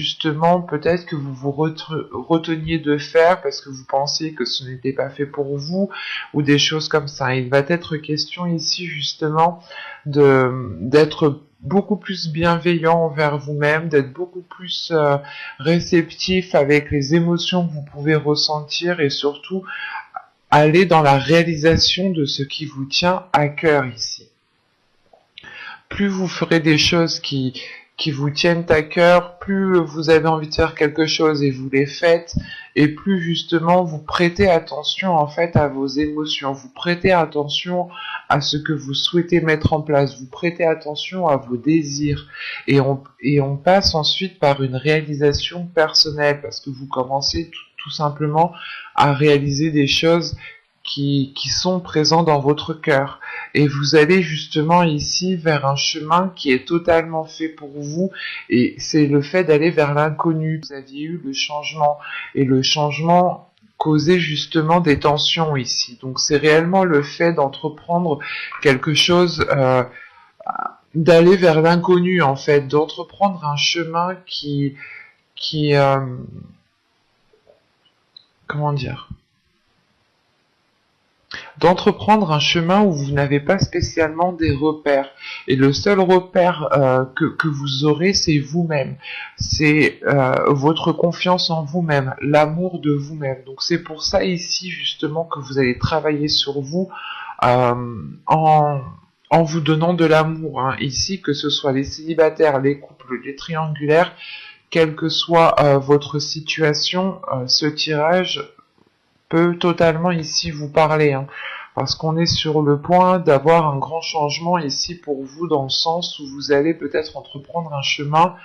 justement peut-être que vous vous reteniez de faire parce que vous pensiez que ce n'était pas fait pour vous ou des choses comme ça. Il va être question ici justement d'être beaucoup plus bienveillant envers vous-même, d'être beaucoup plus réceptif avec les émotions que vous pouvez ressentir et surtout aller dans la réalisation de ce qui vous tient à cœur ici. Plus vous ferez des choses qui vous tiennent à cœur, plus vous avez envie de faire quelque chose et vous les faites, et plus justement vous prêtez attention en fait à vos émotions, vous prêtez attention à ce que vous souhaitez mettre en place, vous prêtez attention à vos désirs, et on passe ensuite par une réalisation personnelle, parce que vous commencez tout simplement à réaliser des choses qui sont présents dans votre cœur. Et vous allez justement ici vers un chemin qui est totalement fait pour vous, et c'est le fait d'aller vers l'inconnu. Vous aviez eu le changement, et le changement causait justement des tensions ici. Donc c'est réellement le fait d'entreprendre quelque chose, d'aller vers l'inconnu en fait, d'entreprendre un chemin qui comment dire, d'entreprendre un chemin où vous n'avez pas spécialement des repères. Et le seul repère que vous aurez, c'est vous-même. C'est votre confiance en vous-même, l'amour de vous-même. Donc c'est pour ça ici justement que vous allez travailler sur vous en vous donnant de l'amour. Hein. Ici, que ce soit les célibataires, les couples, les triangulaires, quelle que soit votre situation, ce tirage peut totalement ici vous parler, hein, parce qu'on est sur le point d'avoir un grand changement ici pour vous, dans le sens où vous allez peut-être entreprendre un chemin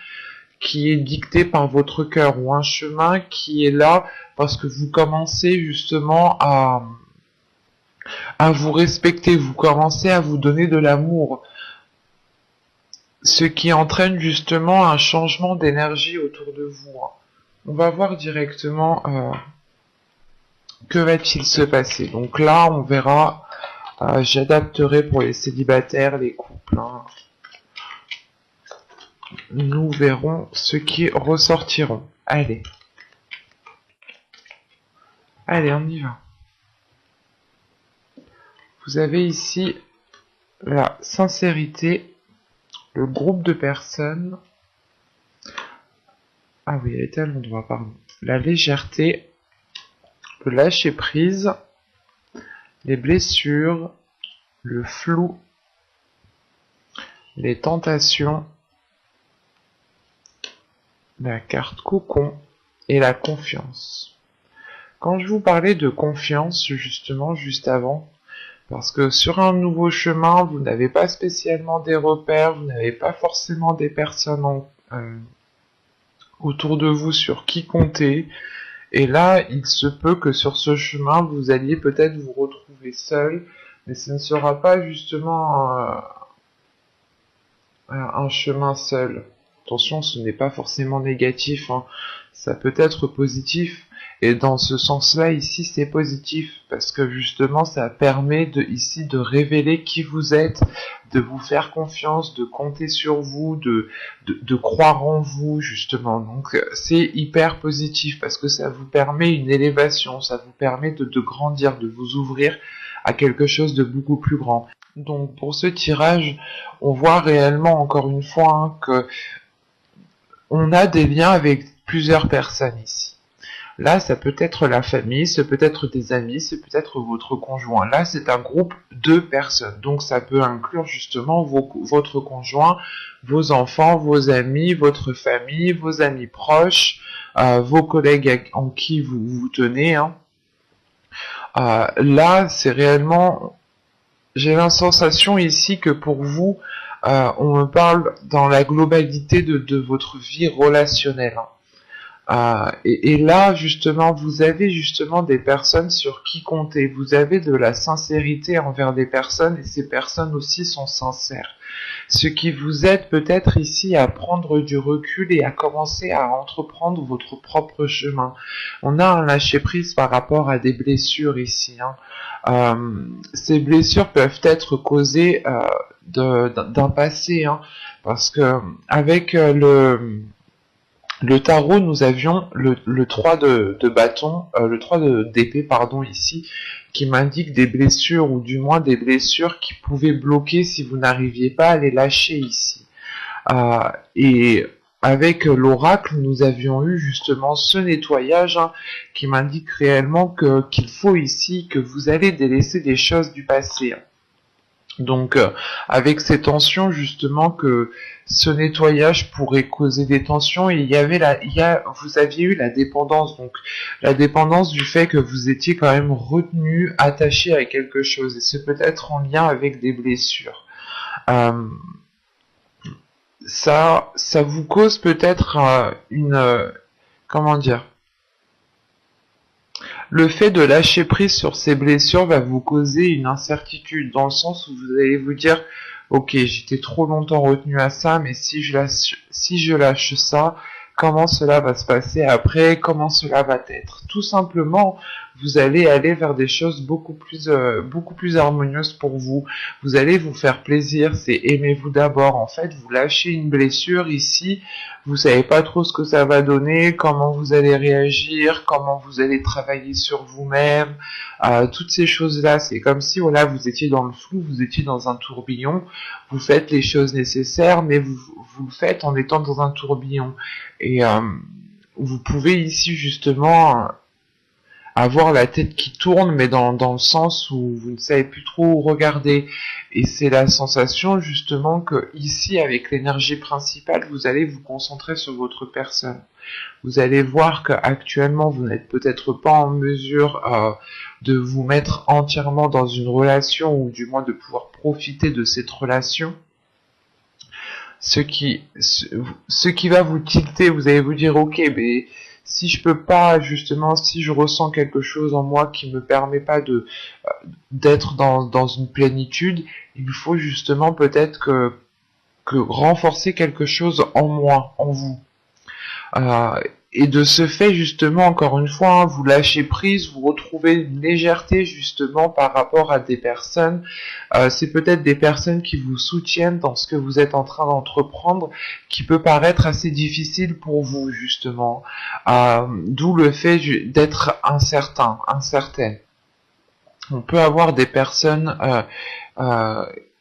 qui est dicté par votre cœur, ou un chemin qui est là parce que vous commencez justement à vous respecter, vous commencez à vous donner de l'amour, ce qui entraîne justement un changement d'énergie autour de vous. Hein. On va voir directement que va-t-il se passer. Donc là, on verra, j'adapterai pour les célibataires, les couples. Hein. Nous verrons ce qui ressortiront. Allez. Allez, on y va. Vous avez ici la sincérité, le groupe de personnes. Ah oui, elle était à l'endroit, pardon. La légèreté, le lâcher prise, les blessures, le flou, les tentations, la carte cocon et la confiance. Quand je vous parlais de confiance, justement, juste avant, parce que sur un nouveau chemin, vous n'avez pas spécialement des repères, vous n'avez pas forcément des personnes autour de vous sur qui compter, et là, il se peut que sur ce chemin, vous alliez peut-être vous retrouver seul, mais ce ne sera pas justement un chemin seul. Attention, ce n'est pas forcément négatif, hein. Ça peut être positif, et dans ce sens-là, ici, c'est positif, parce que justement, ça permet ici de révéler qui vous êtes, de vous faire confiance, de compter sur vous, de croire en vous, justement. Donc, c'est hyper positif, parce que ça vous permet une élévation, ça vous permet de grandir, de vous ouvrir à quelque chose de beaucoup plus grand. Donc, pour ce tirage, on voit réellement, encore une fois, hein, que on a des liens avec plusieurs personnes ici. Là, ça peut être la famille, ça peut être des amis, c'est peut-être votre conjoint. Là, c'est un groupe de personnes. Donc, ça peut inclure justement votre conjoint, vos enfants, vos amis, votre famille, vos amis proches, vos collègues en qui vous vous tenez. Hein. Là, c'est réellement... J'ai la sensation ici que pour vous, on me parle dans la globalité de votre vie relationnelle. Hein. Et là, justement, vous avez justement des personnes sur qui compter. Vous avez de la sincérité envers des personnes, et ces personnes aussi sont sincères. Ce qui vous aide peut-être ici à prendre du recul et à commencer à entreprendre votre propre chemin. On a un lâcher-prise par rapport à des blessures ici. Hein. Ces blessures peuvent être causées d'un passé, hein, parce que avec Le tarot, nous avions le 3 de bâton, le 3 d'épée, pardon, ici, qui m'indique des blessures, ou du moins des blessures qui pouvaient bloquer si vous n'arriviez pas à les lâcher ici. Et avec l'oracle, nous avions eu justement ce nettoyage, hein, qui m'indique réellement qu'il faut ici que vous allez délaisser des choses du passé. Donc, avec ces tensions, justement, que ce nettoyage pourrait causer des tensions, et vous aviez eu la dépendance, donc la dépendance du fait que vous étiez quand même retenu, attaché à quelque chose, et c'est peut-être en lien avec des blessures. Ça vous cause peut-être comment dire, le fait de lâcher prise sur ces blessures va vous causer une incertitude, dans le sens où vous allez vous dire, ok, j'étais trop longtemps retenu à ça, mais si je lâche ça, comment cela va se passer après, comment cela va être. Tout simplement, vous allez aller vers des choses beaucoup plus harmonieuses pour vous. Vous allez vous faire plaisir, c'est aimez-vous d'abord. En fait, vous lâchez une blessure ici, vous savez pas trop ce que ça va donner, comment vous allez réagir, comment vous allez travailler sur vous-même, toutes ces choses-là. C'est comme si, voilà, vous étiez dans le flou, vous étiez dans un tourbillon, vous faites les choses nécessaires, mais vous le faites en étant dans un tourbillon. Et vous pouvez ici justement avoir la tête qui tourne, mais dans le sens où vous ne savez plus trop où regarder. Et c'est la sensation justement que ici, avec l'énergie principale, vous allez vous concentrer sur votre personne. Vous allez voir qu'actuellement, vous n'êtes peut-être pas en mesure de vous mettre entièrement dans une relation, ou du moins de pouvoir profiter de cette relation. Ce qui va vous tilter, vous allez vous dire, ok, mais si je peux pas, justement, si je ressens quelque chose en moi qui me permet pas d'être dans une plénitude, il faut justement peut-être que renforcer quelque chose en moi, en vous. Et de ce fait, justement, encore une fois, hein, vous lâchez prise, vous retrouvez une légèreté, justement, par rapport à des personnes. C'est peut-être des personnes qui vous soutiennent dans ce que vous êtes en train d'entreprendre, qui peut paraître assez difficile pour vous, justement. D'où le fait d'être incertaine. On peut avoir des personnes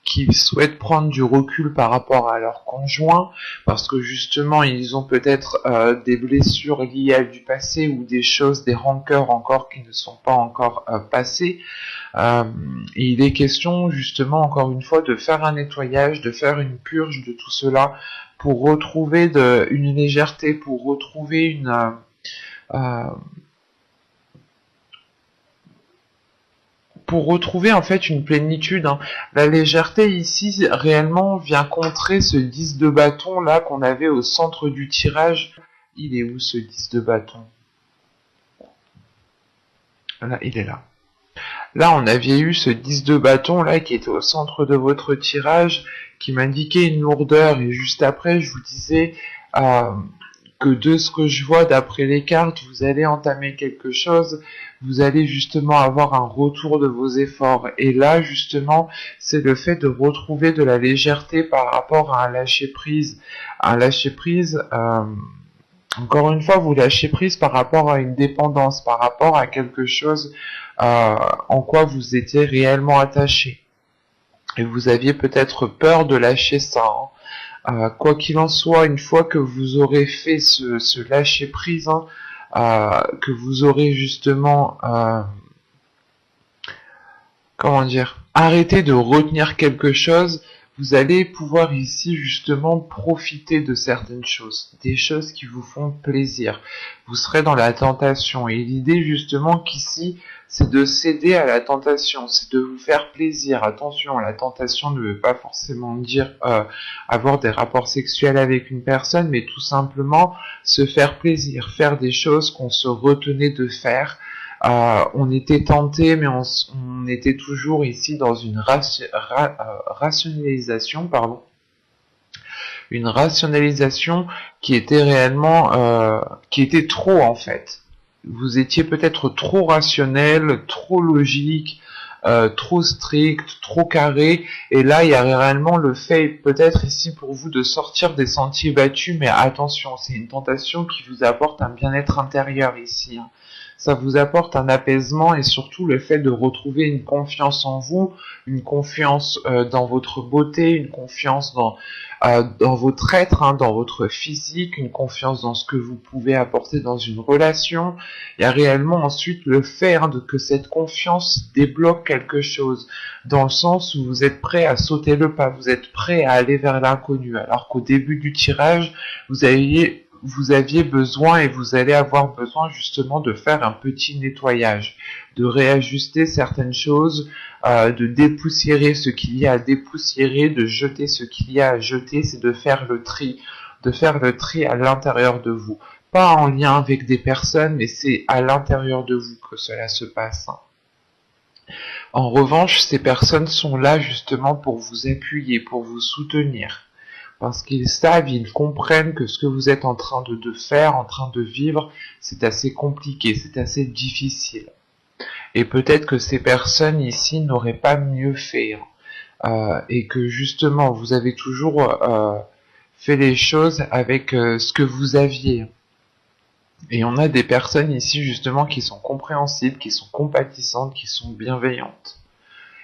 qui souhaitent prendre du recul par rapport à leur conjoint, parce que justement ils ont peut-être des blessures liées à du passé, ou des choses, des rancœurs encore qui ne sont pas encore passées. Et il est question justement, encore une fois, de faire un nettoyage, de faire une purge de tout cela, pour retrouver une légèreté, pour retrouver en fait une plénitude, hein. La légèreté ici réellement vient contrer ce 10 de bâton là qu'on avait au centre du tirage. Il est où ce 10 de bâton? Là, il est là. Là, on avait eu ce 10 de bâton là qui était au centre de votre tirage, qui m'indiquait une lourdeur, et juste après je vous disais que de ce que je vois d'après les cartes, vous allez entamer quelque chose, vous allez justement avoir un retour de vos efforts. Et là, justement, c'est le fait de retrouver de la légèreté par rapport à un lâcher-prise. Un lâcher-prise, encore une fois, vous lâchez prise par rapport à une dépendance, par rapport à quelque chose en quoi vous étiez réellement attaché. Et vous aviez peut-être peur de lâcher ça, hein. Quoi qu'il en soit, une fois que vous aurez fait ce lâcher prise, hein, que vous aurez justement, comment dire, arrêté de retenir quelque chose, vous allez pouvoir ici justement profiter de certaines choses, des choses qui vous font plaisir. Vous serez dans la tentation, et l'idée justement qu'ici, c'est de céder à la tentation, c'est de vous faire plaisir. Attention, la tentation ne veut pas forcément dire avoir des rapports sexuels avec une personne, mais tout simplement se faire plaisir, faire des choses qu'on se retenait de faire. On était tenté, mais on était toujours ici dans une rationalisation, pardon. Une rationalisation qui était réellement, qui était trop en fait. Vous étiez peut-être trop rationnel, trop logique, trop strict, trop carré, et là il y a réellement le fait peut-être ici pour vous de sortir des sentiers battus, mais attention, c'est une tentation qui vous apporte un bien-être intérieur ici, hein. Ça vous apporte un apaisement et surtout le fait de retrouver une confiance en vous, une confiance dans votre beauté, une confiance dans votre être, hein, dans votre physique, une confiance dans ce que vous pouvez apporter dans une relation. Il y a réellement ensuite le fait que cette confiance débloque quelque chose, dans le sens où vous êtes prêt à sauter le pas, vous êtes prêt à aller vers l'inconnu, alors qu'au début du tirage, vous aviez besoin et vous allez avoir besoin justement de faire un petit nettoyage, de réajuster certaines choses, de dépoussiérer ce qu'il y a à dépoussiérer, de jeter ce qu'il y a à jeter, c'est de faire le tri à l'intérieur de vous. Pas en lien avec des personnes, mais c'est à l'intérieur de vous que cela se passe. En revanche, ces personnes sont là justement pour vous appuyer, pour vous soutenir. Parce qu'ils savent, ils comprennent que ce que vous êtes en train de faire, en train de vivre, c'est assez compliqué, c'est assez difficile. Et peut-être que ces personnes ici n'auraient pas mieux fait. Et que justement, vous avez toujours fait les choses avec ce que vous aviez. Et on a des personnes ici justement qui sont compréhensibles, qui sont compatissantes, qui sont bienveillantes.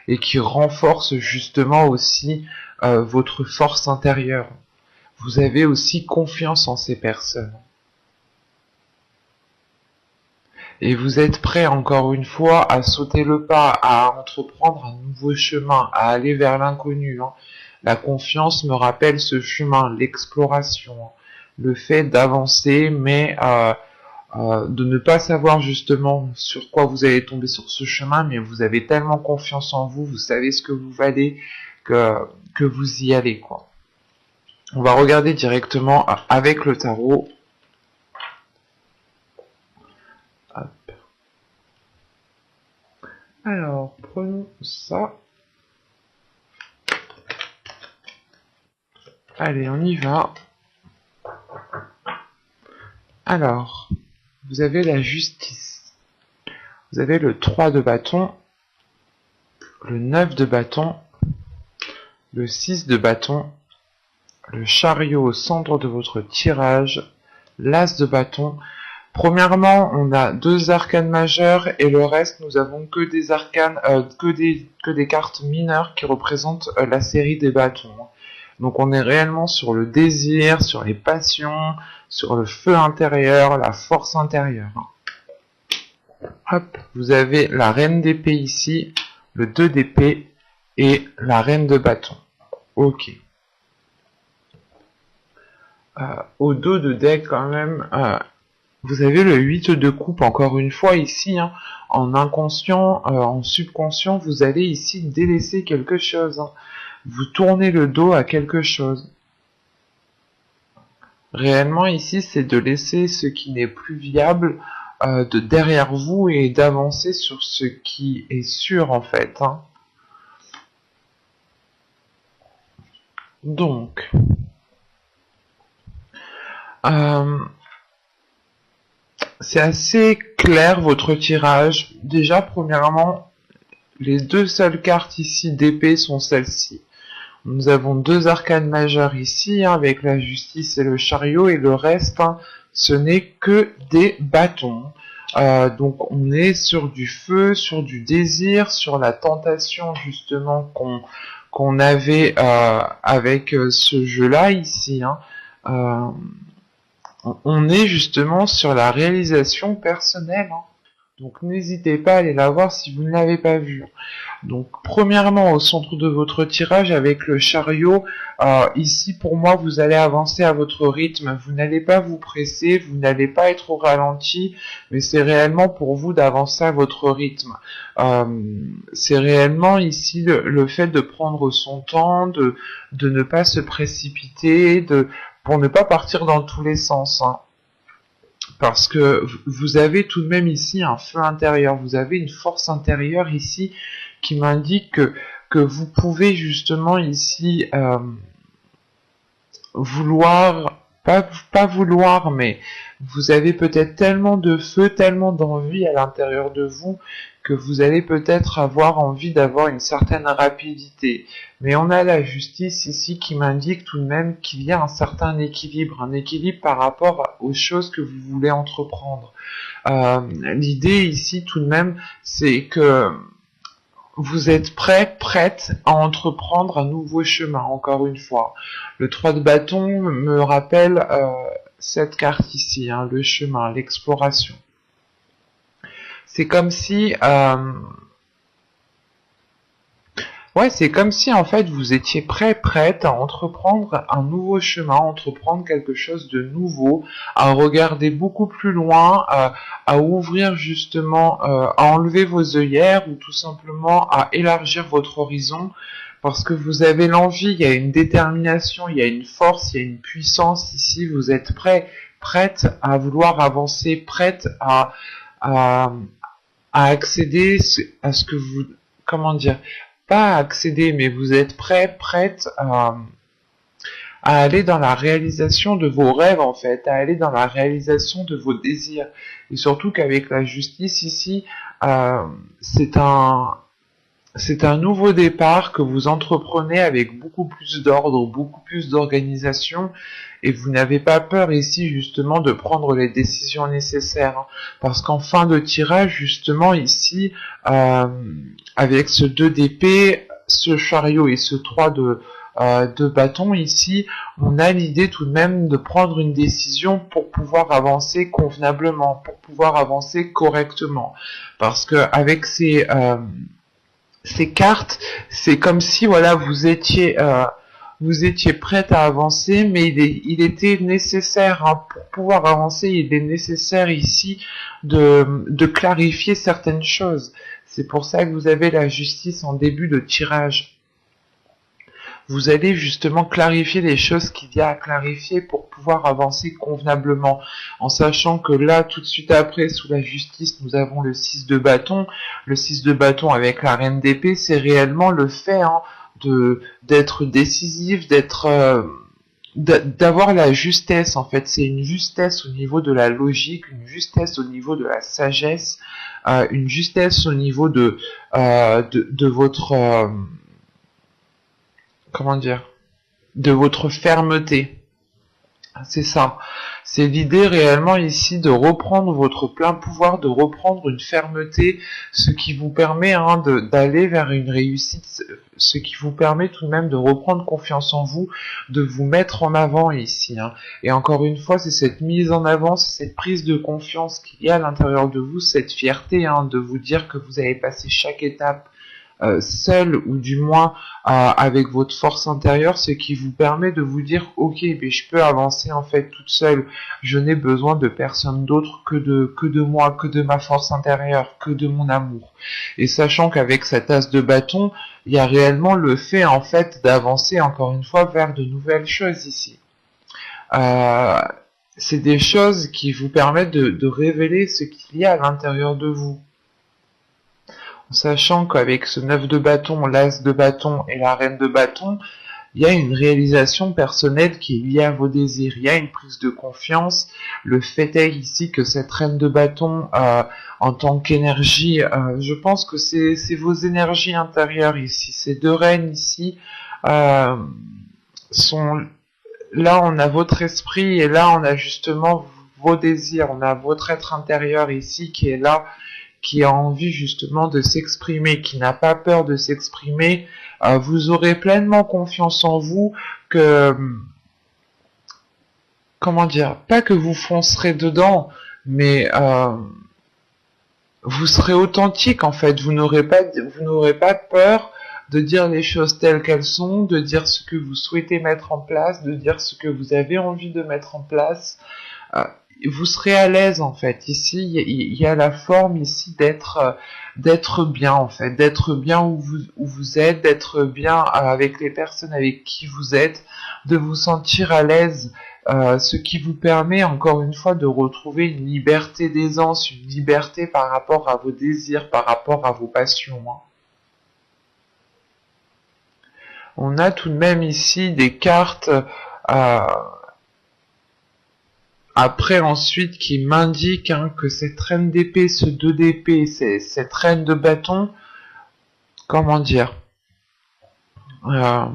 Et qui renforcent justement aussi votre force intérieure. Vous avez aussi confiance en ces personnes. Et vous êtes prêt encore une fois à sauter le pas, à entreprendre un nouveau chemin, à aller vers l'inconnu. La confiance me rappelle ce chemin, l'exploration, le fait d'avancer, mais de ne pas savoir justement sur quoi vous allez tomber sur ce chemin, mais vous avez tellement confiance en vous, vous savez ce que vous valez, que vous y allez, quoi. On va regarder directement avec le tarot. Hop. Alors, prenons ça. Allez, on y va. Alors, vous avez la justice. Vous avez le 3 de bâton, le 9 de bâton, le 6 de bâton, le chariot au centre de votre tirage, l'as de bâton. Premièrement, on a 2 arcanes majeures et le reste, nous avons que des arcanes, que des cartes mineures qui représentent la série des bâtons. Donc on est réellement sur le désir, sur les passions, sur le feu intérieur, la force intérieure. Hop, vous avez la reine d'épée ici, le 2 d'épée et la reine de bâton. Ok. Au dos de deck quand même, vous avez le 8 de coupe encore une fois ici, en inconscient, en subconscient, vous allez ici délaisser quelque chose. Vous tournez le dos à quelque chose. Réellement ici, c'est de laisser ce qui n'est plus viable de derrière vous et d'avancer sur ce qui est sûr en fait. Donc, c'est assez clair votre tirage. Déjà, premièrement, les 2 seules cartes ici d'épée sont celles-ci. Nous avons 2 arcanes majeures ici, avec la justice et le chariot, et le reste, ce n'est que des bâtons. Donc on est sur du feu, sur du désir, sur la tentation justement qu'on avait avec ce jeu-là ici. On est justement sur la réalisation personnelle. Donc n'hésitez pas à aller la voir si vous ne l'avez pas vue. Donc premièrement au centre de votre tirage avec le chariot, ici pour moi vous allez avancer à votre rythme, vous n'allez pas vous presser, vous n'allez pas être au ralenti, mais c'est réellement pour vous d'avancer à votre rythme. C'est réellement ici le fait de prendre son temps, de ne pas se précipiter, pour ne pas partir dans tous les sens. Parce que vous avez tout de même ici un feu intérieur, vous avez une force intérieure ici qui m'indique que vous pouvez justement ici vouloir, pas vouloir, mais vous avez peut-être tellement de feu, tellement d'envie à l'intérieur de vous que vous allez peut-être avoir envie d'avoir une certaine rapidité. Mais on a la justice ici qui m'indique tout de même qu'il y a un certain équilibre, un équilibre par rapport aux choses que vous voulez entreprendre. L'idée ici tout de même, c'est que vous êtes prête à entreprendre un nouveau chemin, encore une fois. Le 3 de bâton me rappelle cette carte ici, hein, le chemin, l'exploration. C'est comme si... c'est comme si en fait vous étiez prête à entreprendre un nouveau chemin, à entreprendre quelque chose de nouveau, à regarder beaucoup plus loin, à ouvrir justement, à enlever vos œillères ou tout simplement à élargir votre horizon parce que vous avez l'envie, il y a une détermination, il y a une force, il y a une puissance ici, vous êtes prête à vouloir avancer, prête à, à accéder à ce que vous... Comment dire, pas accéder, mais vous êtes prête à aller dans la réalisation de vos rêves, en fait, à aller dans la réalisation de vos désirs. Et surtout qu'avec la justice ici, c'est un nouveau départ que vous entreprenez avec beaucoup plus d'ordre, beaucoup plus d'organisation, et vous n'avez pas peur ici justement de prendre les décisions nécessaires, hein, parce qu'en fin de tirage justement ici, avec ce 2 d'épée, ce chariot et ce 3 de bâton ici, on a l'idée tout de même de prendre une décision pour pouvoir avancer convenablement, pour pouvoir avancer correctement, parce que avec ces cartes, c'est comme si voilà vous étiez prête à avancer, mais il était nécessaire, hein, pour pouvoir avancer, il est nécessaire ici de clarifier certaines choses. C'est pour ça que vous avez la justice en début de tirage. Vous allez justement clarifier les choses qu'il y a à clarifier pour pouvoir avancer convenablement, en sachant que là, tout de suite après, sous la justice, nous avons le 6 de bâton. Le 6 de bâton avec la reine d'épée, c'est réellement le fait, hein, d'être décisif, d'avoir la justesse, en fait. C'est une justesse au niveau de la logique, une justesse au niveau de la sagesse, une justesse au niveau de votre... comment dire, de votre fermeté. C'est ça. C'est l'idée réellement ici de reprendre votre plein pouvoir, de reprendre une fermeté, ce qui vous permet, hein, d'aller vers une réussite, ce qui vous permet tout de même de reprendre confiance en vous, de vous mettre en avant ici, hein. Et encore une fois, c'est cette mise en avant, c'est cette prise de confiance qu'il y a à l'intérieur de vous, cette fierté, hein, de vous dire que vous avez passé chaque étape seul, ou du moins avec votre force intérieure, ce qui vous permet de vous dire ok, mais je peux avancer en fait toute seule, je n'ai besoin de personne d'autre que de moi, que de ma force intérieure, que de mon amour. Et sachant qu'avec cette as de bâton, il y a réellement le fait en fait d'avancer encore une fois vers de nouvelles choses ici. C'est des choses qui vous permettent de révéler ce qu'il y a à l'intérieur de vous. Sachant qu'avec ce 9 de bâton, l'as de bâton et la reine de bâton, il y a une réalisation personnelle qui est liée à vos désirs, il y a une prise de confiance. Le fait est ici que cette reine de bâton, en tant qu'énergie, je pense que c'est vos énergies intérieures ici. Ces deux reines ici sont... Là, on a votre esprit et là, on a justement vos désirs, on a votre être intérieur ici qui est là, qui a envie justement de s'exprimer, qui n'a pas peur de s'exprimer. Vous aurez pleinement confiance en vous, que, comment dire, pas que vous foncerez dedans, mais vous serez authentique en fait. Vous n'aurez pas peur de dire les choses telles qu'elles sont, de dire ce que vous souhaitez mettre en place, de dire ce que vous avez envie de mettre en place. Vous serez à l'aise en fait. Ici, il y a la forme ici d'être bien en fait, d'être bien où vous êtes, d'être bien avec les personnes avec qui vous êtes, de vous sentir à l'aise, ce qui vous permet encore une fois de retrouver une liberté d'aisance, une liberté par rapport à vos désirs, par rapport à vos passions, hein. On a tout de même ici des cartes Après, ensuite, qui m'indique que cette reine d'épée, ce 2 d'épée, cette reine de bâton, comment dire, euh,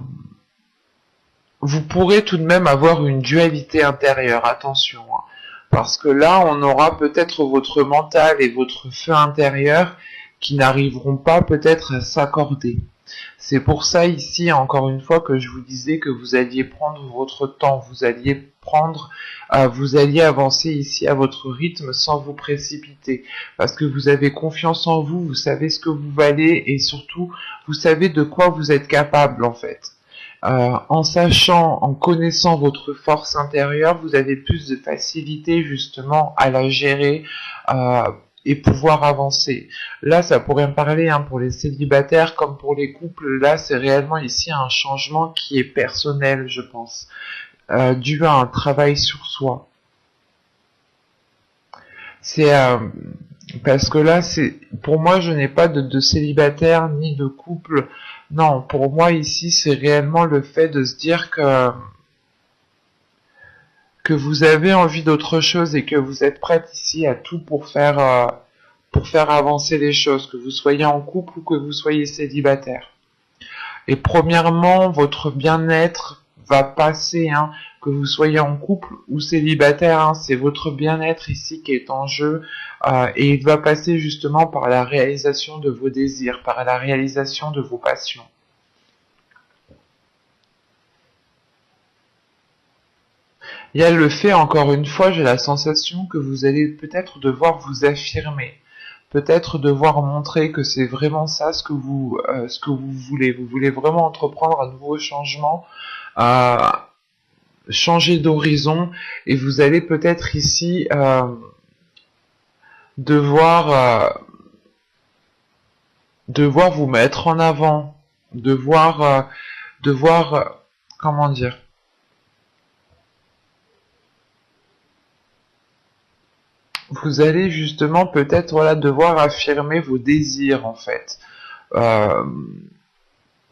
vous pourrez tout de même avoir une dualité intérieure, attention, hein, parce que là, on aura peut-être votre mental et votre feu intérieur qui n'arriveront pas peut-être à s'accorder. C'est pour ça ici, encore une fois, que je vous disais que vous alliez prendre votre temps, vous alliez avancer ici à votre rythme sans vous précipiter, parce que vous avez confiance en vous, vous savez ce que vous valez et surtout, vous savez de quoi vous êtes capable en fait. En sachant, en connaissant votre force intérieure, vous avez plus de facilité justement à la gérer et pouvoir avancer. Là, ça pourrait me parler pour les célibataires comme pour les couples. Là, c'est réellement ici un changement qui est personnel, je pense, dû à un travail sur soi. C'est parce que là, c'est pour moi, je n'ai pas de célibataire ni de couple. Non, pour moi ici, c'est réellement le fait de se dire que vous avez envie d'autre chose et que vous êtes prête ici à tout pour faire avancer les choses, que vous soyez en couple ou que vous soyez célibataire. Et premièrement, votre bien-être va passer, que vous soyez en couple ou célibataire, c'est votre bien-être ici qui est en jeu, et il va passer justement par la réalisation de vos désirs, par la réalisation de vos passions. Il y a le fait, encore une fois, j'ai la sensation que vous allez peut-être devoir vous affirmer, peut-être devoir montrer que c'est vraiment ça ce que vous voulez. Vous voulez vraiment entreprendre un nouveau changement, changer d'horizon, et vous allez peut-être ici devoir vous mettre en avant, devoir comment dire, vous allez justement peut-être devoir affirmer vos désirs en fait,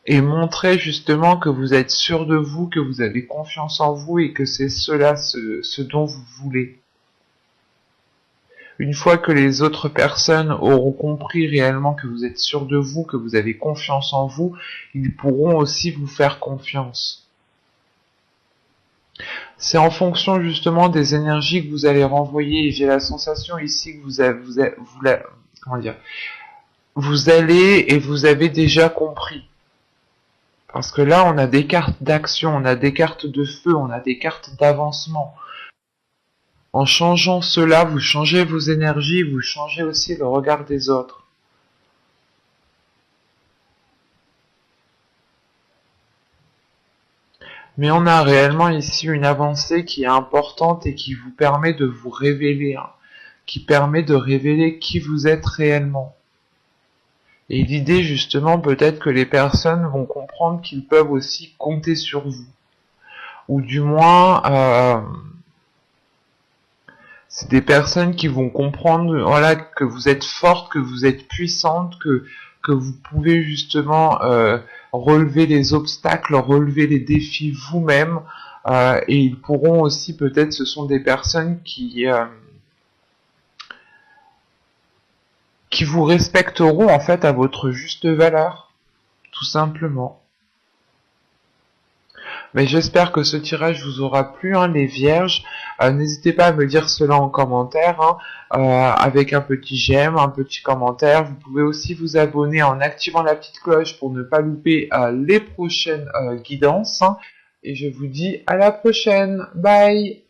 et montrer justement que vous êtes sûr de vous, que vous avez confiance en vous et que c'est cela ce dont vous voulez. Une fois que les autres personnes auront compris réellement que vous êtes sûr de vous, que vous avez confiance en vous, ils pourront aussi vous faire confiance. C'est en fonction justement des énergies que vous allez renvoyer, et j'ai la sensation ici que vous allez et vous avez déjà compris. Parce que là, on a des cartes d'action, on a des cartes de feu, on a des cartes d'avancement. En changeant cela, vous changez vos énergies, vous changez aussi le regard des autres. Mais on a réellement ici une avancée qui est importante et qui vous permet de vous révéler, qui permet de révéler qui vous êtes réellement. Et l'idée justement, peut-être que les personnes vont comprendre qu'ils peuvent aussi compter sur vous. Ou du moins, c'est des personnes qui vont comprendre que vous êtes forte, que vous êtes puissante, que vous pouvez justement relever les obstacles, relever les défis vous-même, et ils pourront aussi peut-être, ce sont des personnes qui vous respecteront en fait à votre juste valeur, tout simplement. Mais j'espère que ce tirage vous aura plu, les vierges. N'hésitez pas à me dire cela en commentaire, avec un petit j'aime, un petit commentaire. Vous pouvez aussi vous abonner en activant la petite cloche pour ne pas louper les prochaines guidances. Et je vous dis à la prochaine. Bye!